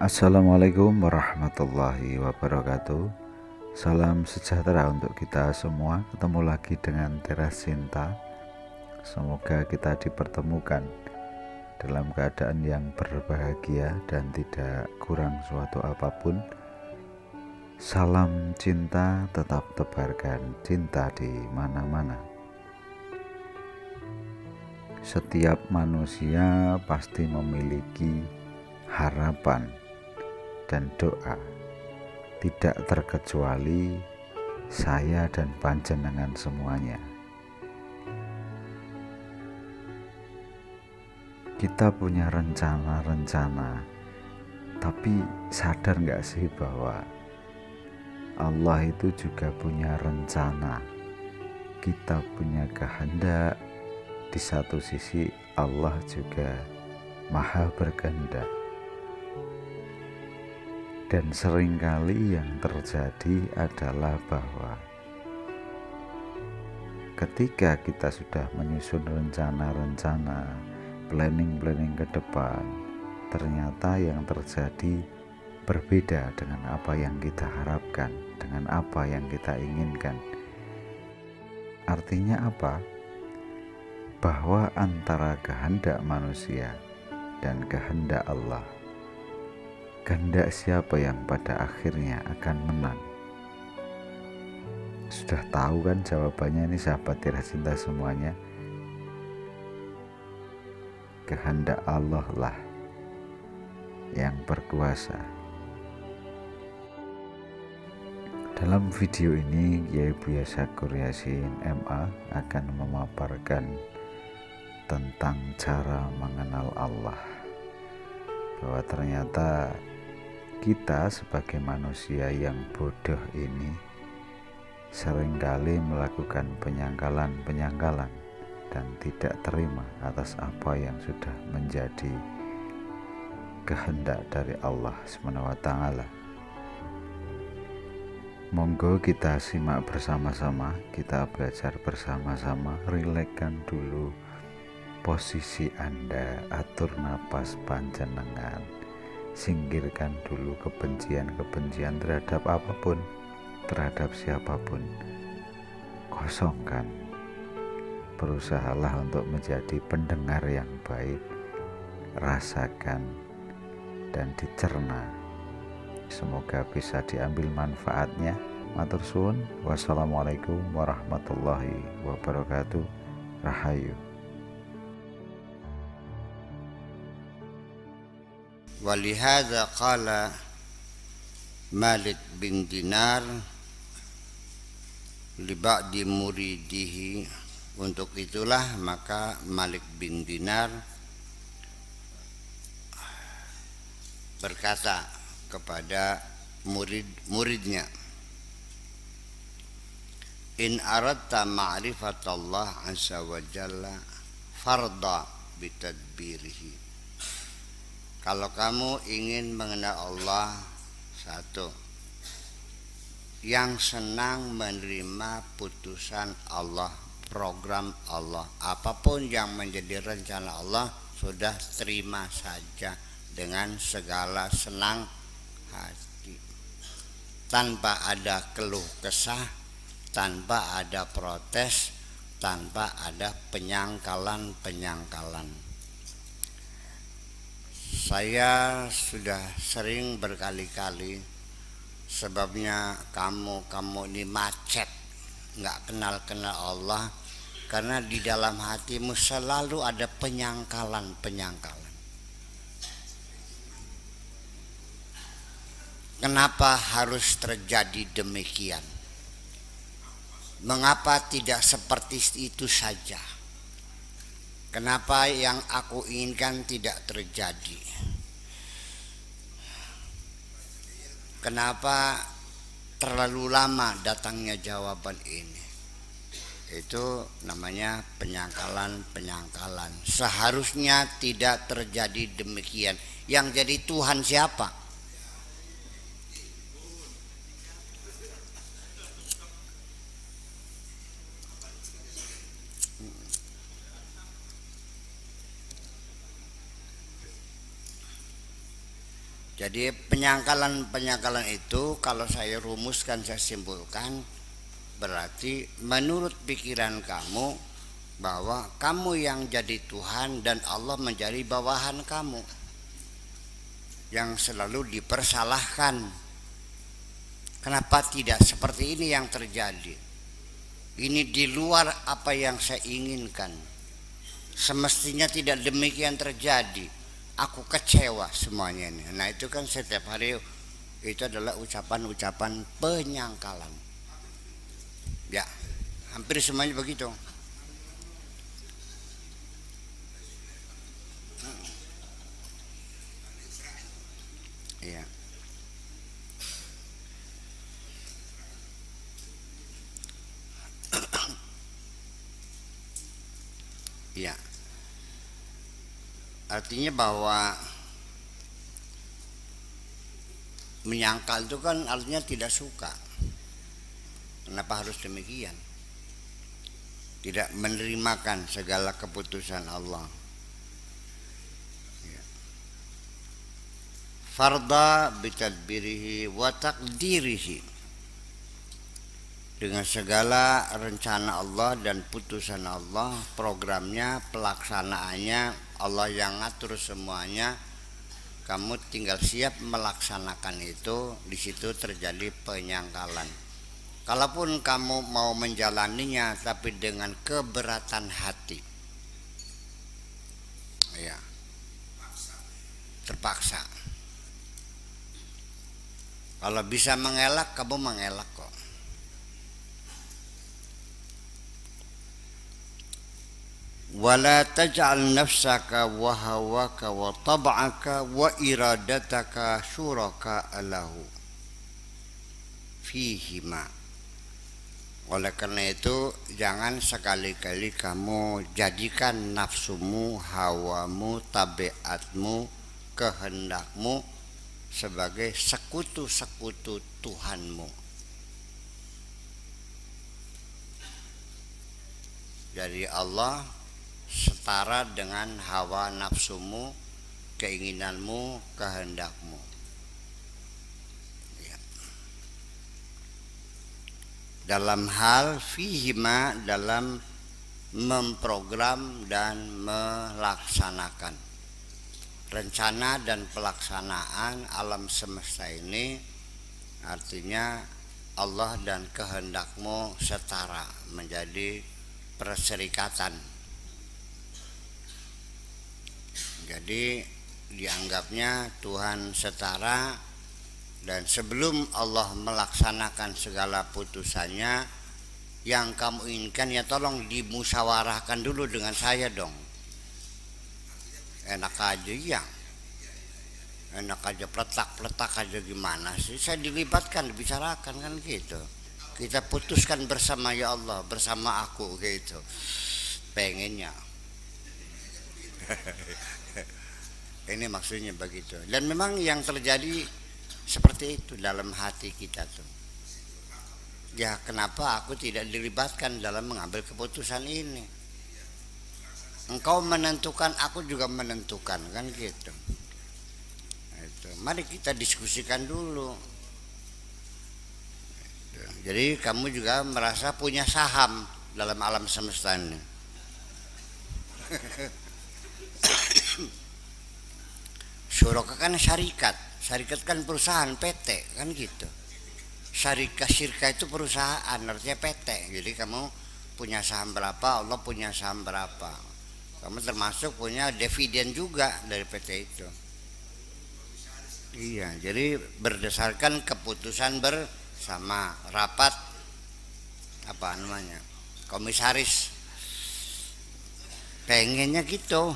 Assalamualaikum warahmatullahi wabarakatuh. Salam sejahtera untuk kita semua. Ketemu lagi dengan Teras Cinta. Semoga kita dipertemukan dalam keadaan yang berbahagia dan tidak kurang suatu apapun. Salam cinta, tetap tebarkan cinta di mana-mana. Setiap manusia pasti memiliki harapan dan doa, tidak terkecuali saya dan panjenengan semuanya. Kita punya rencana-rencana, tapi sadar gak sih bahwa Allah itu juga punya rencana. Kita punya kehendak. Di satu sisi Allah juga maha berkehendak. Dan seringkali yang terjadi adalah bahwa ketika kita sudah menyusun rencana-rencana, planning ke depan, ternyata yang terjadi berbeda dengan apa yang kita harapkan, dengan apa yang kita inginkan. Artinya apa? Bahwa antara kehendak manusia dan kehendak Allah, kehendak siapa yang pada akhirnya akan menang? Sudah tahu kan jawabannya ini sahabat Teras Cinta semuanya? Kehendak Allah lah yang berkuasa. Dalam video ini Kiai Buya Syakur Yasin MA akan memaparkan tentang cara mengenal Allah, bahwa ternyata kita sebagai manusia yang bodoh ini seringkali melakukan penyangkalan dan tidak terima atas apa yang sudah menjadi kehendak dari Allah SWT. Monggo kita simak bersama-sama, kita belajar bersama-sama. Rilekskan dulu posisi Anda, atur napas panjenengan, singkirkan dulu kebencian terhadap apapun, terhadap siapapun. Kosongkan. Berusahalah untuk menjadi pendengar yang baik, rasakan dan dicerna. Semoga bisa diambil manfaatnya. Matur suwun. Wassalamualaikum warahmatullahi wabarakatuh. Rahayu. Walihada qala Malik bin Dinar li ba'di muridihi, untuk itulah maka Malik bin Dinar berkata kepada murid-muridnya, in aradta ma'rifatallah azza wa jalla farda bitadbirihi. Kalau kamu ingin mengenal Allah, satu, yang senang menerima putusan Allah, program Allah, apapun yang menjadi rencana Allah, sudah terima saja dengan segala senang hati, tanpa ada keluh kesah, tanpa ada protes, tanpa ada penyangkalan. Saya sudah sering berkali-kali, sebabnya kamu ini macet, nggak kenal Allah, karena di dalam hatimu selalu ada penyangkalan. Kenapa harus terjadi demikian? Mengapa tidak seperti itu saja? Kenapa yang aku inginkan tidak terjadi? Kenapa terlalu lama datangnya jawaban ini? Itu namanya penyangkalan. Seharusnya tidak terjadi demikian. Yang jadi Tuhan siapa? Jadi penyangkalan itu kalau saya rumuskan, saya simpulkan, berarti menurut pikiran kamu bahwa kamu yang jadi Tuhan dan Allah menjadi bawahan kamu yang selalu dipersalahkan. Kenapa tidak seperti ini yang terjadi? Ini di luar apa yang saya inginkan. Semestinya tidak demikian terjadi. Aku kecewa semuanya ini. Nah itu kan setiap hari itu adalah ucapan-ucapan penyangkalan. Ya, hampir semuanya begitu. Iya. Iya. Artinya bahwa menyangkal itu kan artinya tidak suka. Kenapa harus demikian? Tidak menerimakan segala keputusan Allah. Ya. Farda bitadbirihi wa taqdirihi. Dengan segala rencana Allah dan putusan Allah, programnya, pelaksanaannya, Allah yang ngatur semuanya. Kamu tinggal siap melaksanakan itu. Di situ terjadi penyangkalan. Kalaupun kamu mau menjalaninya tapi dengan keberatan hati, ya, terpaksa. Kalau bisa mengelak, kamu mengelak kok. Wala taj'al nafsaka wa hawaka wa tab'aka wa iradataka syuraka lahu fihima. Oleh karena itu jangan sekali-kali kamu jadikan nafsumu, hawamu, tabiatmu, kehendakmu sebagai sekutu-sekutu Tuhanmu. Jadi Allah setara dengan hawa nafsumu, keinginanmu, kehendakmu. Ya. Dalam hal fihima, dalam memprogram dan melaksanakan rencana dan pelaksanaan alam semesta ini, artinya Allah dan kehendakmu setara, menjadi perserikatan. Jadi dianggapnya Tuhan setara, dan sebelum Allah melaksanakan segala putusannya yang kamu inginkan, ya tolong dimusyawarahkan dulu dengan saya dong. Enak aja ya, enak aja peletak-peletak aja gimana sih? Saya dilibatkan, dibicarakan kan gitu. Kita putuskan bersama, ya Allah, bersama aku gitu. Pengennya. Ini maksudnya begitu. Dan memang yang terjadi seperti itu dalam hati kita tuh. Ya kenapa aku tidak dilibatkan dalam mengambil keputusan ini? Engkau menentukan, aku juga menentukan, kan gitu. Itu. Mari kita diskusikan dulu. Itu. Jadi kamu juga merasa punya saham dalam alam semesta ini. Syuraka kan syarikat kan perusahaan PT kan gitu. Syirka itu perusahaan, artinya PT. Jadi kamu punya saham berapa, Allah punya saham berapa. Kamu termasuk punya dividen juga dari PT itu. Iya, jadi berdasarkan keputusan bersama rapat apa namanya, komisaris. Pengennya gitu.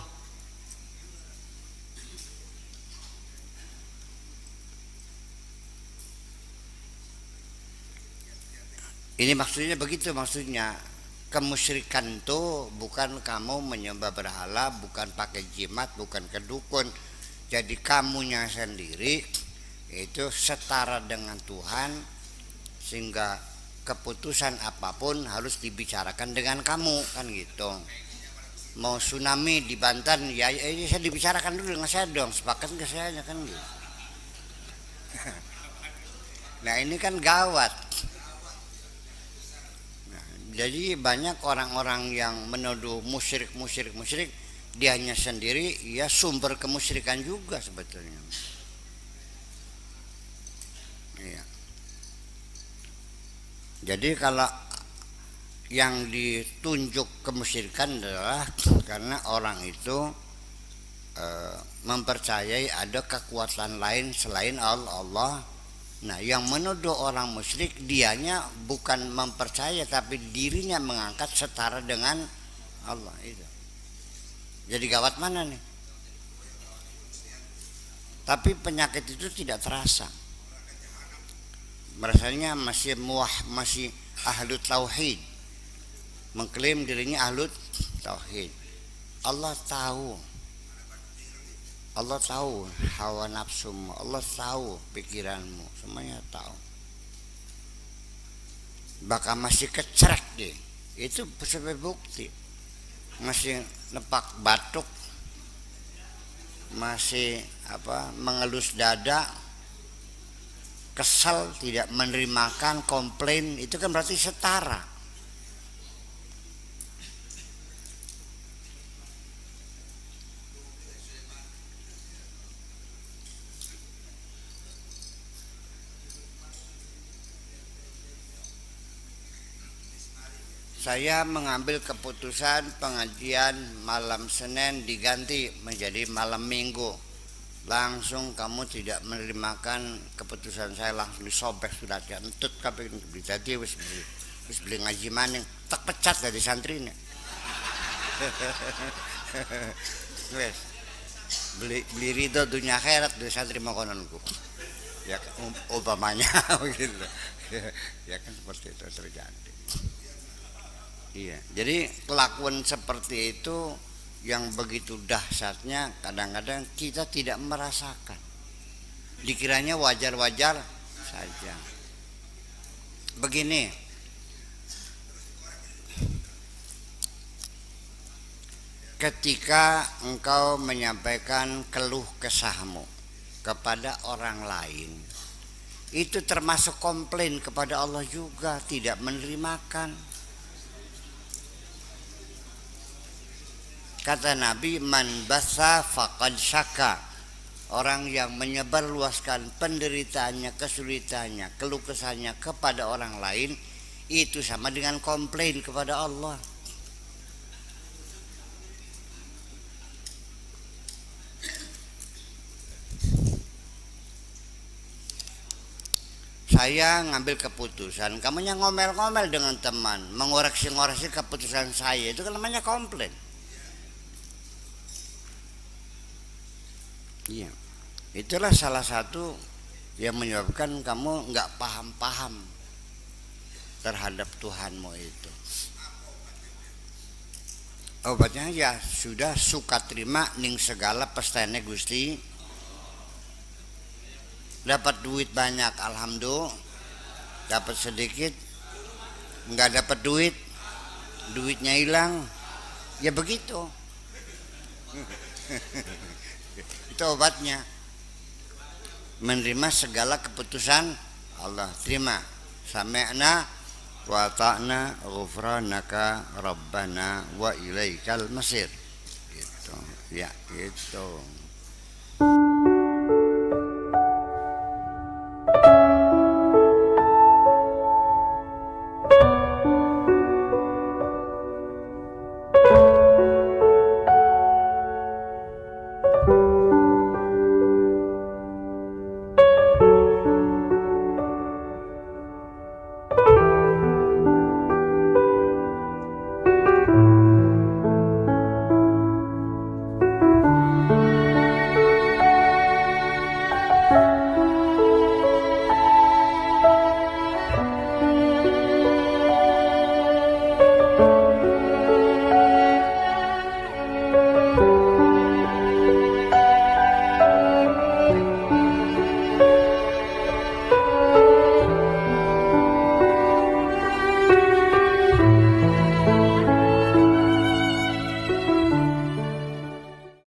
Ini maksudnya begitu, maksudnya kemusyrikan itu bukan kamu menyembah berhala, bukan pakai jimat, bukan ke dukun. Jadi kamunya sendiri itu setara dengan Tuhan, sehingga keputusan apapun harus dibicarakan dengan kamu, kan gitu. Mau tsunami di Banten, ya ini saya dibicarakan dulu dengan saya dong, sepakat ke saya kan gitu. Nah ini kan gawat. Nah, jadi banyak orang-orang yang menuduh musyrik, dianya sendiri ya sumber kemusyrikan juga sebetulnya. Iya. Jadi kalau yang ditunjuk kemusyrikan adalah karena orang itu mempercayai ada kekuatan lain selain Allah. Nah, yang menuduh orang musyrik dianya bukan mempercaya tapi dirinya mengangkat setara dengan Allah itu. Jadi gawat mana nih? Tapi penyakit itu tidak terasa. Merasanya masih ahlu tauhid. Mengklaim dirinya ahlu tauhid. Allah tahu hawa nafsumu, Allah tahu pikiranmu, semuanya tahu. Bahkan masih kecerek deh, itu sebagai bukti. Masih nepak batuk, masih mengelus dada, kesal, tidak menerimakan, komplain, itu kan berarti setara. Saya mengambil keputusan pengajian malam Senin diganti menjadi malam Minggu. Langsung kamu tidak menerimakan keputusan saya, langsung disobek sudah entut kabeh jadi wis beli ngaji maning tak pecat dari santrine. Wes beli ridho dunia akhirat dari santri makonanku. Ya umpamanya begitu. Ya kan seperti itu terjadi. Iya, jadi kelakuan seperti itu yang begitu dahsyatnya kadang-kadang kita tidak merasakan. Dikiranya wajar-wajar saja. Begini, ketika engkau menyampaikan keluh kesahmu kepada orang lain, itu termasuk komplain kepada Allah juga, tidak menerimakan. Kata Nabi, man basa faqad syaka. Orang yang menyebarluaskan penderitaannya, kesulitannya, keluh kesahnya kepada orang lain, itu sama dengan komplain kepada Allah. Saya ngambil keputusan, kamunya ngomel-ngomel dengan teman, mengoreksi-ngoreksi keputusan saya, itu kan namanya komplain. Iya, itulah salah satu yang menyebabkan kamu nggak paham-paham terhadap Tuhanmu itu. Obatnya ya sudah suka terima ning segala pestane Gusti. Dapat duit banyak, alhamdulillah. Dapat sedikit, nggak dapat duit, duitnya hilang, ya begitu. Itu obatnya. Menerima segala keputusan Allah. Terima. Sami'na wa ta'na ghufranaka rabbana wa ilaikal masir. Gitu. Ya, gitu.